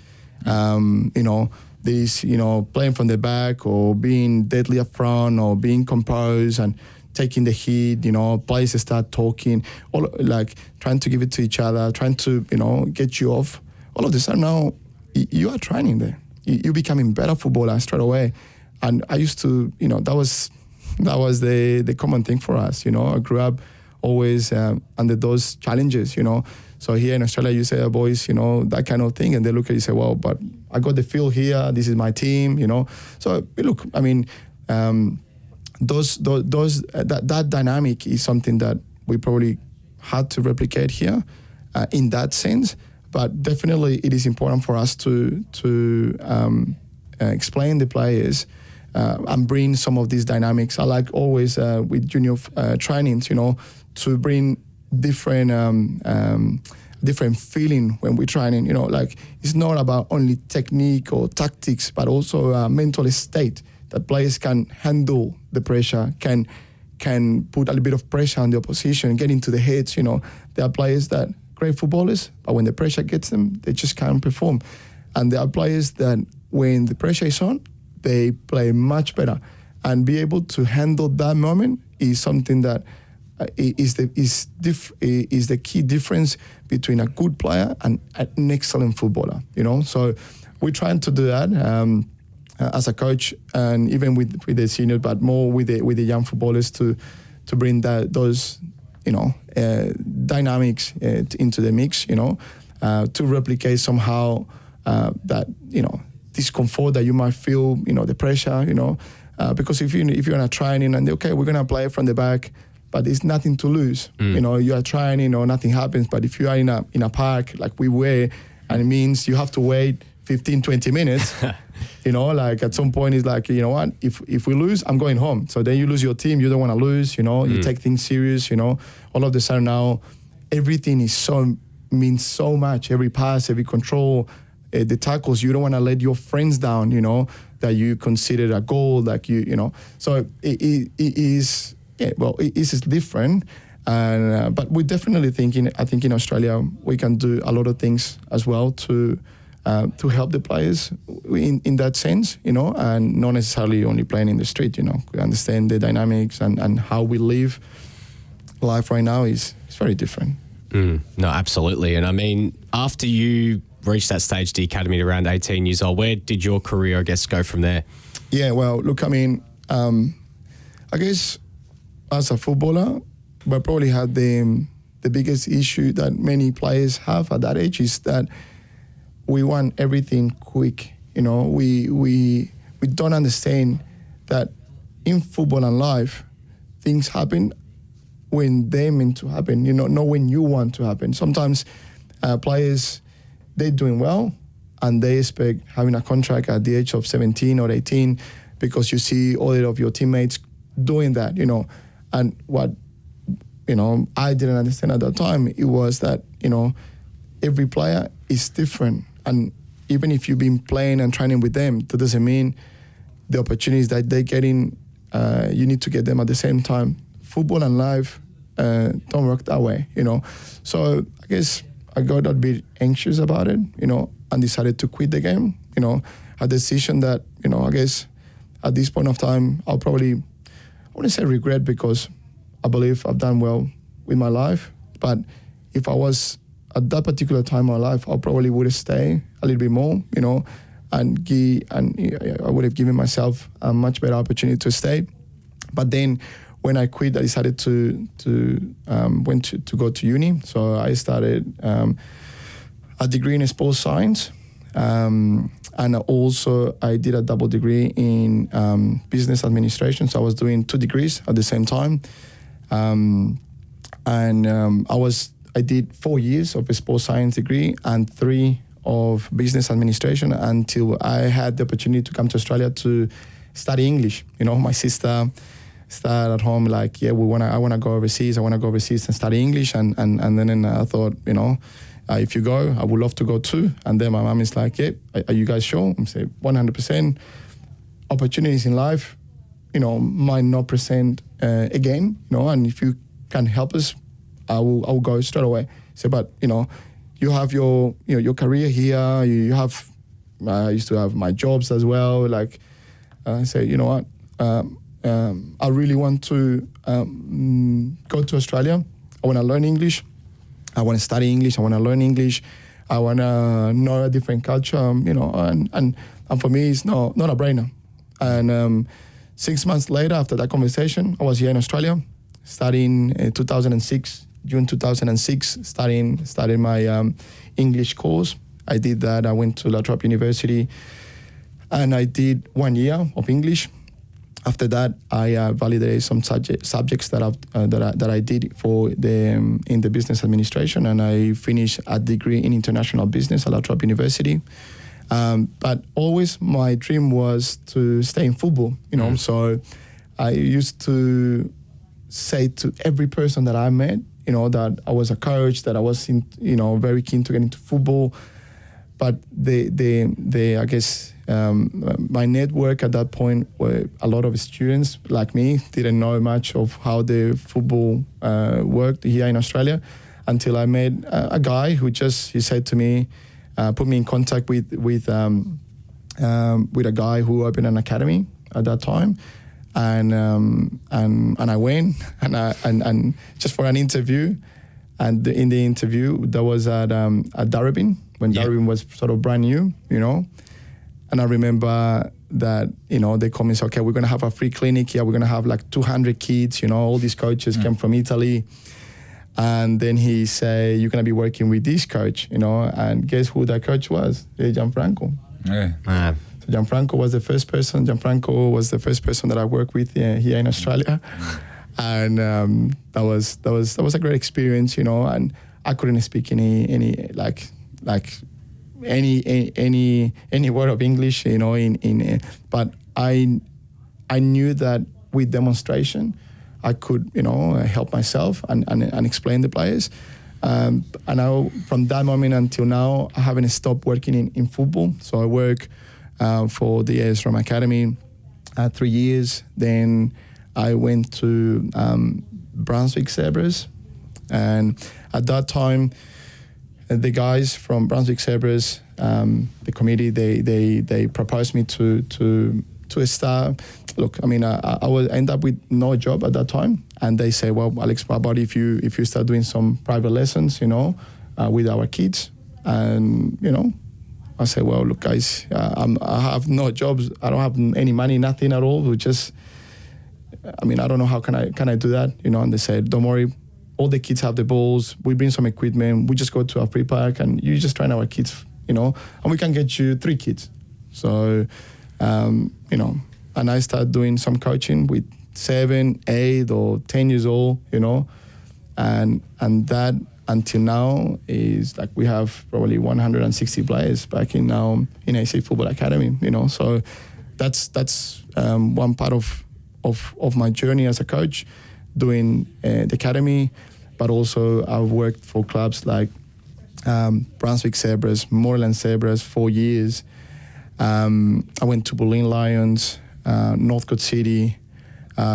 This, playing from the back or being deadly up front or being composed and taking the heat, players start talking, all like trying to give it to each other, trying to, get you off. All of this, and now you are training there. You're becoming better footballer straight away. And I used to, that was the common thing for us. I grew up always under those challenges, So here in Australia, you say, boys, that kind of thing. And they look at you and say, well, but I got the feel here. This is my team, So look, I mean, that dynamic is something that we probably had to replicate here in that sense. But definitely it is important for us to explain the players and bring some of these dynamics. I like always with junior trainings, to bring different feeling when we're training. Like it's not about only technique or tactics, but also a mental state that players can handle the pressure, can put a little bit of pressure on the opposition, get into the heads. There are players that great footballers, but when the pressure gets them, they just can't perform. And there are players that when the pressure is on, they play much better. And be able to handle that moment is something that is the key difference between a good player and an excellent footballer. So we're trying to do that as a coach, and even with the seniors, but more with the young footballers to bring those dynamics into the mix, to replicate somehow that, discomfort that you might feel, the pressure, because if you're in a training and okay, we're going to play from the back, but there's nothing to lose. You are trying, nothing happens. But if you are in a park like we were, and it means you have to wait 15, 20 minutes, You know, like at some point it's like, you know what, if we lose, I'm going home. So then you lose your team, you don't want to lose, you know, you take things serious, you know. All of a sudden now, everything means so much. Every pass, every control, the tackles, you don't want to let your friends down, you know, that you consider a goal, like you know. So it is, it is different. And but we're definitely thinking, I think in Australia, we can do a lot of things as well to help the players in that sense, you know, and not necessarily only playing in the street, you know. We understand the dynamics and how we live life right now is very different. No, absolutely. And I mean, after you reached that stage, the academy, around 18 years old, where did your career, I guess, go from there? Yeah, well, look, I mean, I guess as a footballer, we probably had the biggest issue that many players have at that age is that we want everything quick. You know, we don't understand that in football and life, things happen when they're meant to happen, you know, not when you want to happen. Sometimes players, they're doing well and they expect having a contract at the age of 17 or 18 because you see all of your teammates doing that, you know. And what, you know, I didn't understand at that time, it was that, you know, every player is different. And even if you've been playing and training with them, that doesn't mean the opportunities that they're getting, you need to get them at the same time. Football and life don't work that way, you know. So I guess I got a bit anxious about it, you know, and decided to quit the game, you know, a decision that, you know, I guess at this point of time, I wouldn't say regret because I believe I've done well with my life. But if I was at that particular time in my life, I probably would have stayed a little bit more, you know, and I would have given myself a much better opportunity to stay. But then when I quit, I decided to go to uni. So I started a degree in sports science, and also I did a double degree in business administration. So I was doing 2 degrees at the same time, I did 4 years of a sports science degree and 3 of business administration until I had the opportunity to come to Australia to study English. You know, my sister started at home like, yeah, I want to go overseas. I want to go overseas and study English. And then I thought, you know, if you go, I would love to go too. And then my mom is like, yeah, are you guys sure? I'm saying 100%. Opportunities in life, you know, might not present again, you know, and if you can help us, I will go straight away. So, but, you know, you have your career here. You have, I used to have my jobs as well. Like, I say, you know what, I really want to go to Australia. I want to learn English. I want to study English. I want to learn English. I want to know a different culture, you know, and for me, it's not a brainer. And 6 months later, after that conversation, I was here in Australia, studying in 2006, June 2006, studying my English course. I did that. I went to La Trobe University, and I did 1 year of English. After that, I validated some subjects that I did in the business administration, and I finished a degree in international business at La Trobe University. But always my dream was to stay in football, you know. So I used to say to every person that I met, you know, that I was a coach, that I was, very keen to get into football. But I guess my network at that point were a lot of students like me, didn't know much of how the football worked here in Australia until I met a guy who he said to me, put me in contact with a guy who opened an academy at that time. And I went and just for an interview, and in the interview that was at Darabin when Darabin was sort of brand new, you know. And I remember that, you know, they called me and said, okay, we're going to have a free clinic here. We're going to have like 200 kids, you know, all these coaches came from Italy. And then he said, you're going to be working with this coach, you know. And guess who that coach was? Gianfranco. Yeah. Gianfranco was the first person. Gianfranco was the first person that I worked with here in Australia, and that was a great experience, you know. And I couldn't speak any any word of English, you know. But I knew that with demonstration, I could, you know, help myself and explain the players. And from that moment until now, I haven't stopped working in football. So I work for the AS Roma Academy 3 years. Then I went to Brunswick Zebras, and at that time, the guys from Brunswick Zebras, the committee, they proposed me to start. Look, I mean, I will end up with no job at that time, and they say, well, Alex, how about if you start doing some private lessons, you know, with our kids? And you know, I say, well, look, guys, I have no jobs, I don't have any money, nothing at all. We just, I mean, I don't know how can I do that, you know? And they said, don't worry, all the kids have the balls. We bring some equipment. We just go to a free park, and you just train our kids, you know, and we can get you 3 kids. So, you know. And I started doing some coaching with 7, 8, or 10 years old, you know, and that until now is like we have probably 160 players back in AC Football Academy, you know. So that's one part of my journey as a coach, doing the academy, but also I've worked for clubs like Brunswick Zebras, Moreland Zebras, 4 years. I went to Bulleen Lions, Northcote City,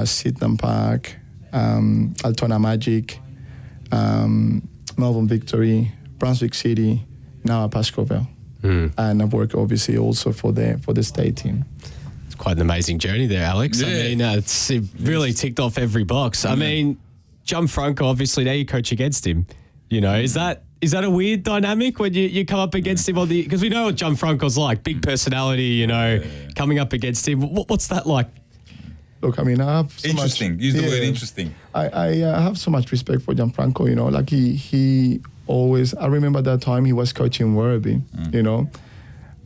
Sydenham Park, Altona Magic, Melbourne Victory, Brunswick City, now at Pascoe. And I've worked obviously also for the state team. It's quite an amazing journey there, Alex. Yeah. I mean, it really ticked off every box. I mean, Gianfranco, obviously now you coach against him. You know, is that a weird dynamic when you come up against him on the, because we know what Gianfranco's like, big personality, you know, coming up against him. What's that like? Look, I mean, I have so interesting. much, Use the word interesting. I have so much respect for Gianfranco, you know, like he always, I remember that time he was coaching Werribee, you know,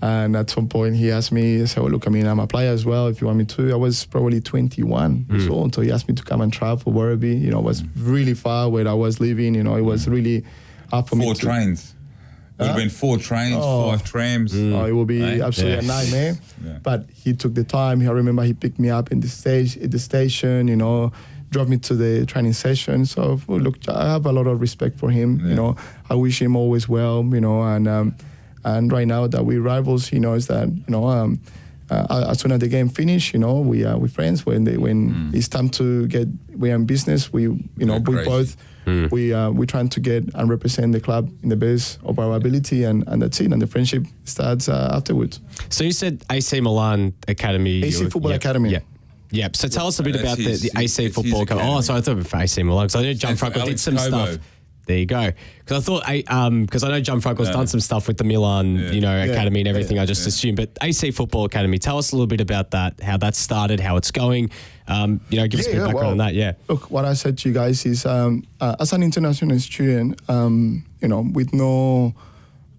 and at some point he asked me, he said, well, look, I mean, I'm a player as well, if you want me to. I was probably 21 years old, so he asked me to come and travel for Werribee. You know, it was really far where I was living, you know, it was really hard for me to... 4 trains. It would have been 4 trains, 5 trams. Oh, it would be absolutely a nightmare. Yeah. But he took the time. I remember he picked me up at the station, you know, drove me to the training session. So, look, I have a lot of respect for him. You know, I wish him always well, you know, and right now that we're rivals, he knows that, you know, as soon as the game finish, you know, we're friends. When it's time to we're in business, we both... We're trying to get and represent the club in the best of our ability, and that's it. And the friendship starts afterwards. So you said AC Milan Academy. AC Football Academy. Yeah. Yep. So tell us a bit about the AC Football Academy. Oh, sorry, I thought it was for AC Milan, because I know Gianfranco did some Cobo. stuff. There you go. Because I thought, because I know Gianfranco's done some stuff with the Milan, academy and everything. I just assumed. But AC Football Academy, tell us a little bit about that, how that started, how it's going. Give us a bit of background on that. Yeah. Look, what I said to you guys is, as an international student, with no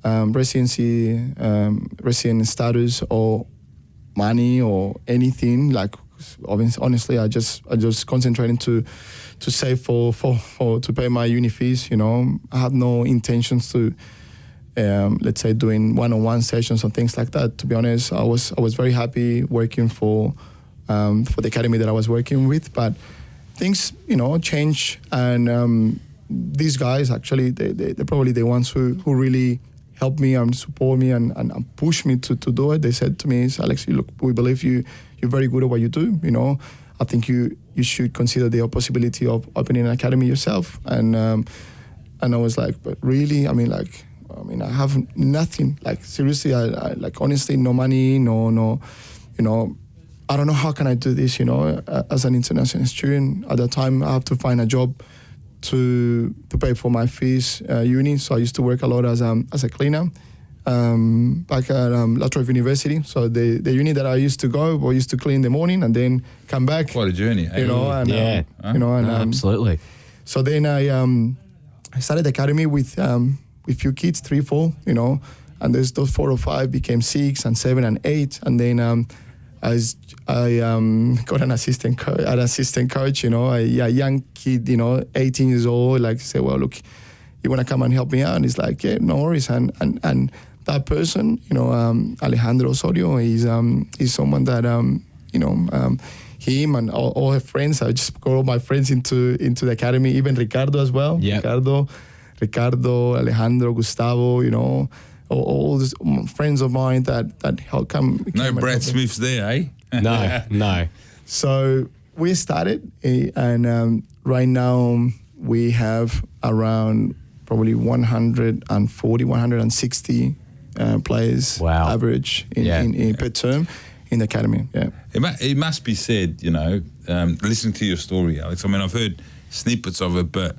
resident status or money or anything, like honestly, I just concentrating to save for to pay my uni fees. You know, I had no intentions to, let's say, doing one-on-one sessions or things like that. To be honest, I was very happy working for the academy that I was working with, but things, change, and these guys actually they're probably the ones who really helped me and support me and push me to do it. They said to me, Alex, look, we believe you're very good at what you do. I think you should consider the possibility of opening an academy yourself. And I was like, but really? I mean, I have nothing. Like, seriously, I honestly, no money, no, I don't know how can I do this, as an international student. At that time, I have to find a job to pay for my fees, uni. So I used to work a lot as a cleaner back at La Trobe University. So the uni that I used to go, I used to clean in the morning and then come back. Quite a journey, eh? Absolutely. So then I started the academy with few kids, 3, 4, and those 4 or 5 became 6 and 7 and 8, and then I got an assistant coach, a young kid, 18 years old, like say, well, look, you want to come and help me out? And he's like, yeah, no worries. And that person, Alejandro Osorio, is someone that him and all her friends. I just got all my friends into the academy, even Ricardo as well. Yep. Ricardo, Alejandro, Gustavo, all these friends of mine that help come. No Brad Smiths there, eh? No. So we started, and right now we have around probably 140, 160 players average in per term in the academy. Yeah, it must be said, listening to your story, Alex. I mean, I've heard snippets of it, but it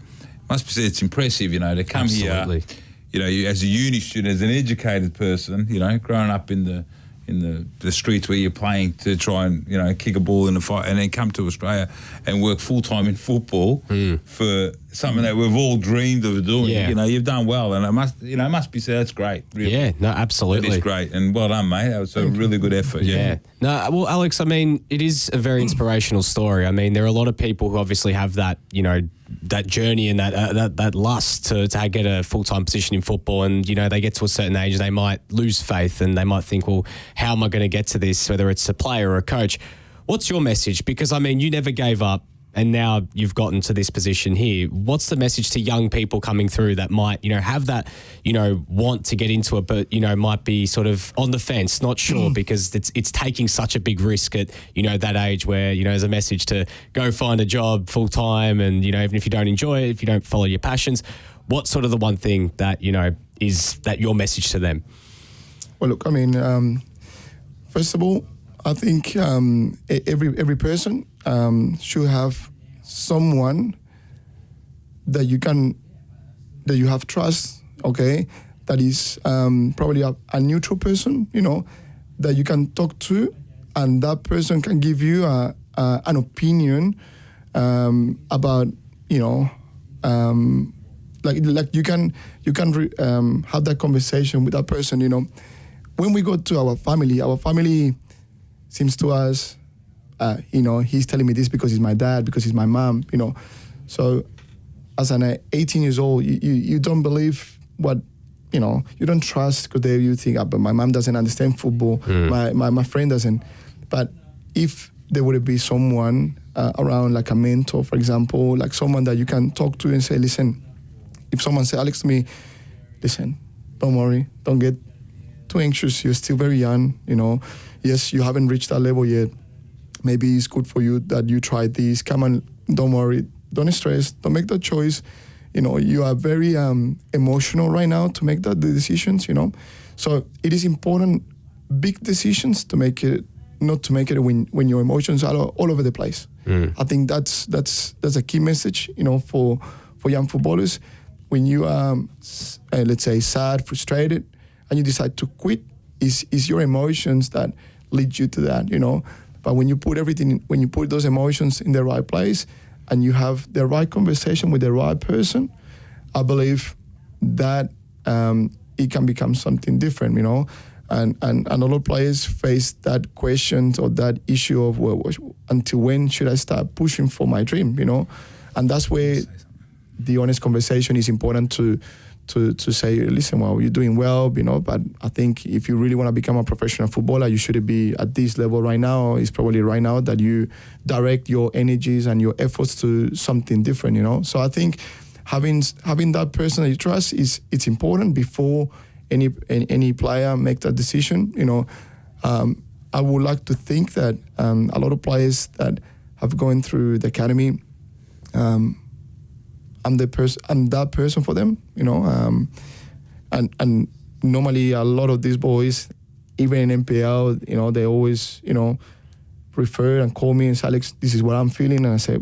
must be said it's impressive, to come Absolutely. here, you as a uni student, as an educated person, growing up in the streets where you're playing to try and kick a ball in a fight, and then come to Australia and work full time in football for something that we've all dreamed of doing. Yeah. You've done well, and it must be said that's great. Really. Yeah, no, absolutely. It is great, and well done, mate. That was a really good effort. Yeah. No, well, Alex, I mean, it is a very inspirational story. I mean, there are a lot of people who obviously have that, that journey and that lust to get a full-time position in football, and they get to a certain age, they might lose faith and they might think, well, how am I going to get to this, whether it's a player or a coach? What's your message? Because I mean, you never gave up and now you've gotten to this position here. What's the message to young people coming through that might have that want to get into it, but might be sort of on the fence, not sure, because it's taking such a big risk at that age where there's a message to go find a job full time, and even if you don't enjoy it, if you don't follow your passions, what's sort of the one thing that is that your message to them? Well, look, I mean, first of all, I think every person should have someone that you have trust, okay, that is probably a neutral person, that you can talk to, and that person can give you an opinion about, like you can have that conversation with that person, When we go to our family seems to us, he's telling me this because he's my dad, because he's my mom, So as an 18 years old, you don't believe what, you don't trust, because you think, but my mom doesn't understand football, my friend doesn't. But if there would be someone around, like a mentor, for example, like someone that you can talk to and say, listen, if someone say, Alex, to me, listen, don't worry, don't get too anxious, you're still very young, Yes, you haven't reached that level yet. Maybe it's good for you that you tried this. Come on, don't worry, don't stress, don't make that choice. You are very emotional right now to make the decisions, So it is important, big decisions, to make it, not to make it when your emotions are all over the place. I think that's a key message, for young footballers. When you are, let's say, sad, frustrated, and you decide to quit, is your emotions that lead you to that, But when you put those emotions in the right place and you have the right conversation with the right person, I believe that it can become something different, And a lot of players face that question or that issue of, well, until when should I start pushing for my dream, And that's where the honest conversation is important to say, listen, well, you're doing well, but I think if you really want to become a professional footballer, you shouldn't be at this level right now. It's probably right now that you direct your energies and your efforts to something different, So I think having that person that you trust it's important before any player make that decision, I would like to think that a lot of players that have gone through the academy, I'm that person for them, and normally a lot of these boys, even in NPL, they always, refer and call me and say, Alex, this is what I'm feeling, and I say,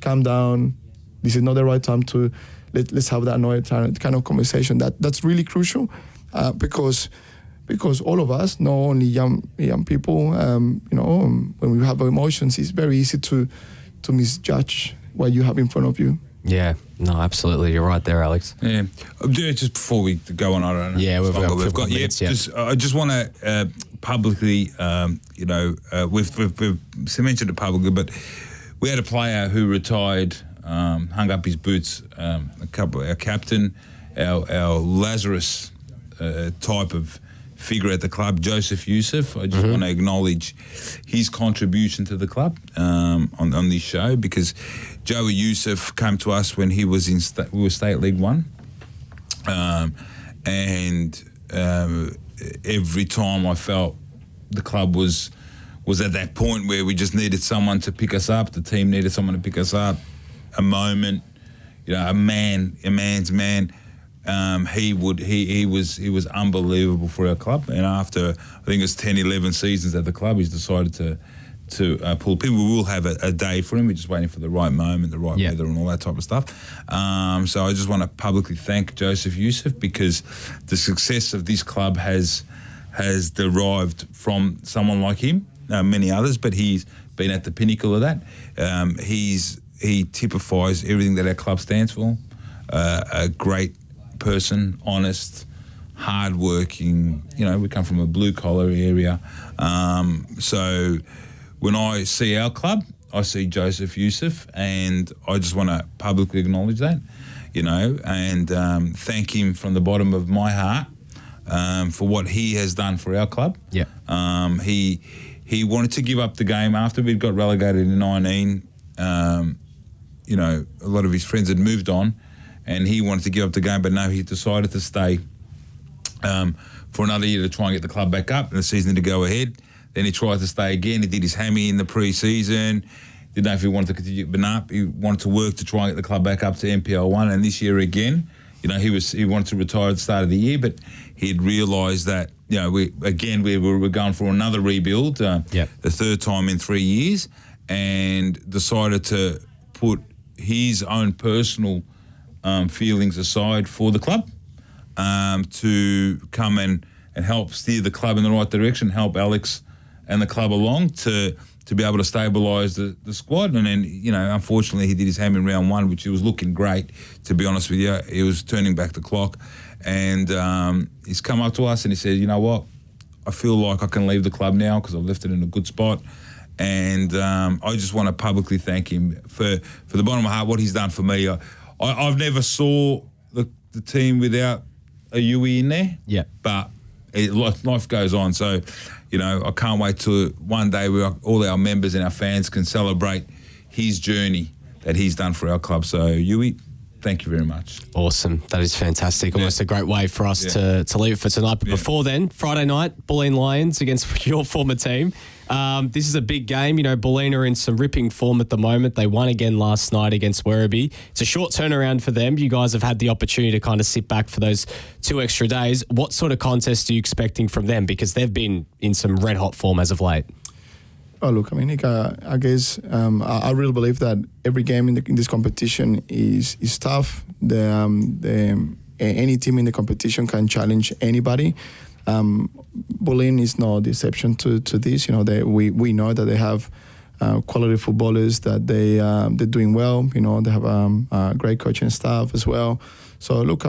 calm down, this is not the right time to let's have that kind of conversation. That's really crucial, because all of us, not only young people, when we have emotions, it's very easy to misjudge what you have in front of you. Yeah, no, absolutely. You're right there, Alex. Yeah. Just before we go on, I don't know. Yeah, we've got minutes, I just want to publicly, we've mentioned it publicly, but we had a player who retired, hung up his boots, our captain, our Lazarus type of figure at the club, Joseph Youssef. I just want to acknowledge his contribution to the club on this show, because Joey Youssef came to us when he was we were State League 1, and every time I felt the club was at that point where we just needed someone to pick us up, the team needed someone to pick us up, a moment, a man's man. He was unbelievable for our club, and after I think it's 10, 11 seasons at the club, he's decided to pull pin. We will have a day for him. We're just waiting for the right moment, the right weather, and all that type of stuff. So I just want to publicly thank Joseph Youssef, because the success of this club has derived from someone like him. Many others, but he's been at the pinnacle of that. He typifies everything that our club stands for. A great person, honest, hard-working. We come from a blue-collar area. So when I see our club, I see Joseph Youssef, and I just want to publicly acknowledge that, and thank him from the bottom of my heart for what he has done for our club. Yeah. He wanted to give up the game after we'd got relegated in 19. A lot of his friends had moved on, and he wanted to give up the game, but no, he decided to stay for another year to try and get the club back up and the season to go ahead. Then he tried to stay again. He did his hammy in the pre-season. Didn't know if he wanted to continue, but no, he wanted to work to try and get the club back up to NPL1. And this year again, he wanted to retire at the start of the year, but he'd realised that we were going for another rebuild, the third time in 3 years, and decided to put his own personal feelings aside for the club, to come and help steer the club in the right direction, help Alex and the club along to be able to stabilise the squad. And then, unfortunately, he did his ham in round 1, which he was looking great, to be honest with you. He was turning back the clock. And he's come up to us and he said, you know what, I feel like I can leave the club now because I've left it in a good spot. And I just want to publicly thank him for the bottom of my heart, what he's done for me. I've never saw the team without a Yui in there. Yeah. But life goes on. So, I can't wait till one day all our members and our fans can celebrate his journey that he's done for our club. So, Yui, thank you very much. Awesome. That is fantastic. Almost a great way for us to leave it for tonight. But before then, Friday night, Bulleen Lions against your former team. This is a big game. Bulleen are in some ripping form at the moment. They won again last night against Werribee. It's a short turnaround for them. You guys have had the opportunity to kind of sit back for those 2 extra days. What sort of contest are you expecting from them? Because they've been in some red-hot form as of late. Oh, look, Nick, I guess I really believe that every game in this competition is tough. Any team in the competition can challenge anybody. Bulleen is no exception to this. We know that they have quality footballers, that they're doing well. They have a great coaching staff as well. So look,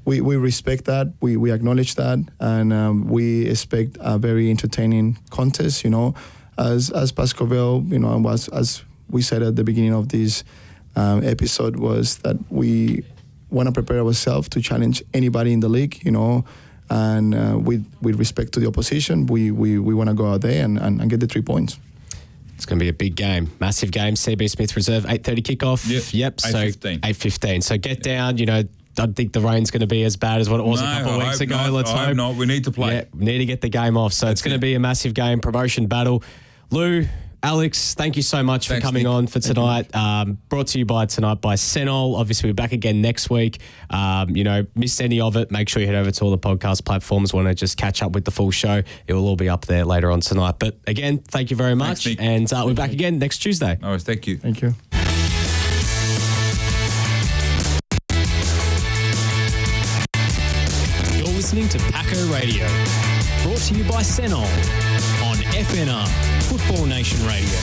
we respect that. We acknowledge that, and we expect a very entertaining contest. As Pascovel, as we said at the beginning of this episode, was that we want to prepare ourselves to challenge anybody in the league. And with respect to the opposition, we want to go out there and get the 3 points. It's going to be a big game, massive game. CB Smith Reserve, 8:30 kickoff. Yep. 8:15. 8:15. So get down. I don't think the rain's going to be as bad as what it was a couple of weeks ago. Let's hope. I hope not. We need to play. Yeah, we need to get the game off. So it's going to be a massive game, promotion battle. Lou, Alex, thank you so much for coming on for tonight. Brought to you by Senol. Obviously, we're back again next week. Missed any of it, make sure you head over to all the podcast platforms. Want to just catch up with the full show. It will all be up there later on tonight. But again, thank you very much. Thanks, and we're back again next Tuesday. All right, thank you. Thank you. You're listening to Paco Radio. Brought to you by Senol on FNR, Football Nation Radio.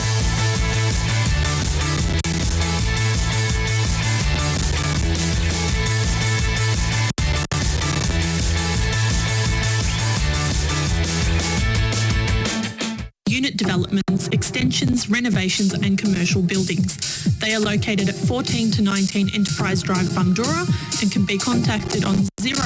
Unit developments, extensions, renovations and commercial buildings. They are located at 14 to 19 Enterprise Drive, Bundoora, and can be contacted on 0